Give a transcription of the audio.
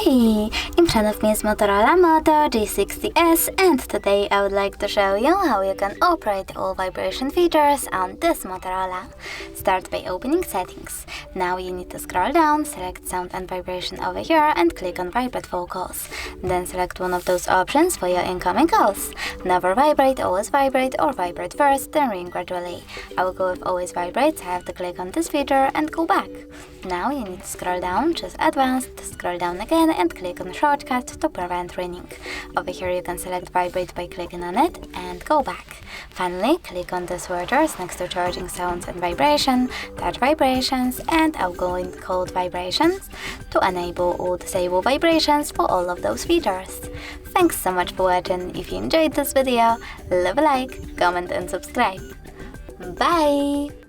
Hi! In front of me is Motorola Moto G60S, and today I would like to show you how you can operate all vibration features on this Motorola. Start by opening Settings. Now you need to scroll down, select Sound and Vibration over here and click on Vibrate Vocals. Then select one of those options for your incoming calls. Never vibrate, always vibrate, or vibrate first, then ring gradually. I will go with always vibrate, so I have to click on this feature and go back. Now you need to scroll down, choose Advanced, scroll down again and click on Shortcut to prevent ringing. Over here you can select Vibrate by clicking on it and go back. Finally, click on the switchers next to Charging Sounds and Vibration, Touch Vibrations and Outgoing Cold Vibrations to enable or disable vibrations for all of those features. Thanks so much for watching. If you enjoyed this video, leave a like, comment and subscribe. Bye!